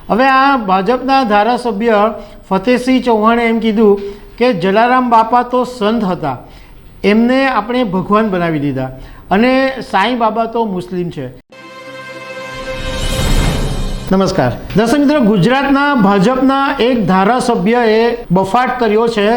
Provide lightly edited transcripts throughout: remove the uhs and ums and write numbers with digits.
હવે આ ભાજપના ધારાસભ્ય ફતેહસિંહ ચૌહાણે એમ કીધું કે જલારામ બાપા તો સંત હતા, એમને આપણે ભગવાન બનાવી દીધા અને સાંઈ બાબા તો મુસ્લિમ છે। નમસ્કાર દર્શક મિત્રો, ગુજરાતના ભાજપના એક ધારાસભ્યએ બફાટ કર્યો છે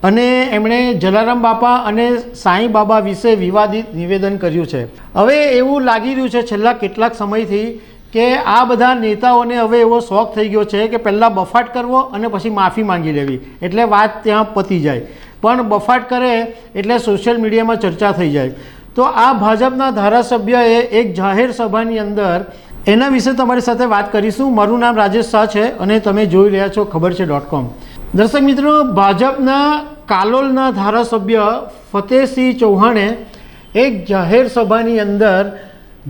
અને એમણે જલારામ બાપા અને સાંઈ બાબા વિશે વિવાદિત નિવેદન કર્યું છે। હવે એવું લાગી રહ્યું છે છેલ્લા કેટલાક સમયથી કે આ બધા નેતાઓને હવે એવો શોખ થઈ ગયો છે કે પહેલાં બફાટ કરવો અને પછી માફી માંગી લેવી એટલે વાત ત્યાં પતી જાય, પણ બફાટ કરે એટલે સોશિયલ મીડિયામાં ચર્ચા થઈ જાય। તો આ ભાજપના ધારાસભ્યએ એક જાહેર સભાની અંદર એના વિશે તમારી સાથે વાત કરીશું। મારું નામ રાજેશ શાહ છે અને તમે જોઈ રહ્યા છો ખબર છે.com। દર્શક મિત્રો, ભાજપના કાલોલના ધારાસભ્ય ફતેહસિંહ ચૌહાણે એક જાહેર સભાની અંદર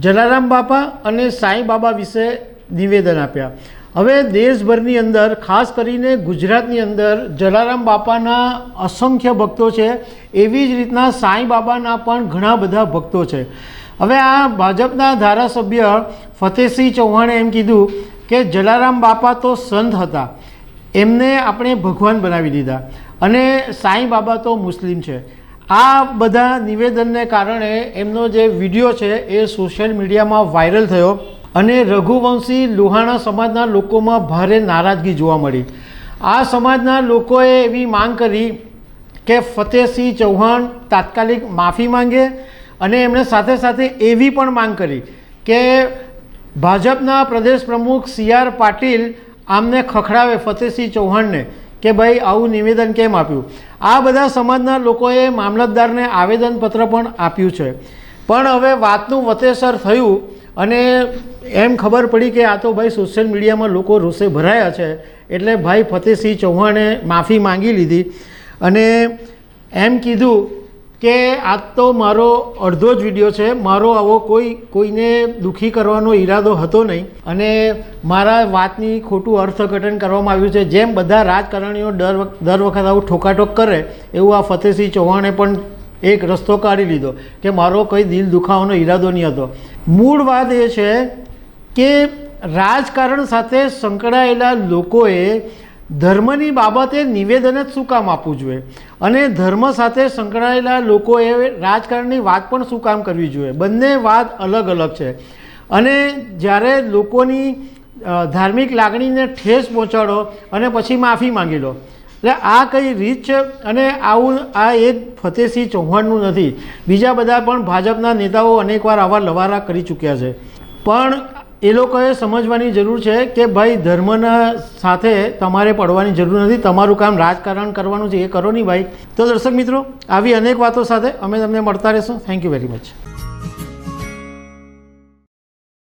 જલારામ બાપા અને સાંઈ બાબા વિશે નિવેદન આપ્યા। હવે દેશભરની અંદર ખાસ કરીને ગુજરાતની અંદર જલારામ બાપાના અસંખ્ય ભક્તો છે, એવી જ રીતના સાંઈ બાબાના પણ ઘણા બધા ભક્તો છે। હવે આ ભાજપના ધારાસભ્ય ફતેહસિંહ ચૌહાણે એમ કીધું કે જલારામ બાપા તો સંત હતા, એમને આપણે ભગવાન બનાવી દીધા અને સાંઈ બાબા તો મુસ્લિમ છે। આ બધા નિવેદનને કારણે એમનો જે વિડીયો છે એ સોશિયલ મીડિયામાં વાયરલ થયો અને રઘુવંશી લોહાણા સમાજના લોકોમાં ભારે નારાજગી જોવા મળી। આ સમાજના લોકોએ એવી માંગ કરી કે ફતેહસિંહ ચૌહાણ તાત્કાલિક માફી માંગે અને એમણે સાથે સાથે એવી પણ માંગ કરી કે ભાજપના પ્રદેશ પ્રમુખ CR પાટીલ આમને ખખડાવે ફતેહસિંહ ચૌહાણને કે ભાઈ આવું નિવેદન કેમ આપ્યું। આ બધા સમાજના લોકોએ મામલતદારને આવેદનપત્ર પણ આપ્યું છે, પણ હવે વાતનું વતેસર થયું અને એમ ખબર પડી કે આ તો ભાઈ સોશિયલ મીડિયામાં લોકો રોષે ભરાયા છે એટલે ભાઈ ફતેહસિંહ ચૌહાણે માફી માંગી લીધી અને એમ કીધું કે આ તો મારો અડધો જ વિડીયો છે, મારો આવો કોઈને દુઃખી કરવાનો ઈરાદો હતો નહીં અને મારા વાતની ખોટું અર્થઘટન કરવામાં આવ્યું છે। જેમ બધા રાજકારણીઓ દર વખત આવું ઠોકાઠોક કરે એવું આ ફતેહસિંહ ચૌહાણે પણ એક રસ્તો કાઢી લીધો કે મારો કંઈ દિલ દુખાવાનો ઈરાદો નહીં હતો। મૂળ વાત એ છે કે રાજકારણ સાથે સંકળાયેલા લોકોએ ધર્મની બાબતે નિવેદન જ શું કામ આપવું જોઈએ અને ધર્મ સાથે સંકળાયેલા લોકોએ રાજકારણની વાત પણ શું કામ કરવી જોઈએ। બંને વાત અલગ અલગ છે અને જ્યારે લોકોની ધાર્મિક લાગણીને ઠેસ પહોંચાડો અને પછી માફી માંગી લો એટલે આ કઈ રીત છે અને આવું આ એક ફતેહસિંહ ચૌહાણનું નથી, બીજા બધા પણ ભાજપના નેતાઓ અનેકવાર આવા લવારા કરી ચૂક્યા છે, પણ એ લોકોએ સમજવાની જરૂર છે કે ભાઈ ધર્મના સાથે તમારે પડવાની જરૂર નથી, તમારું કામ રાજકારણ કરવાનું છે એ કરો નહીં ભાઈ। તો દર્શક મિત્રો, આવી અનેક વાતો સાથે અમે તમને મળતા રહીશું। Thank you very much.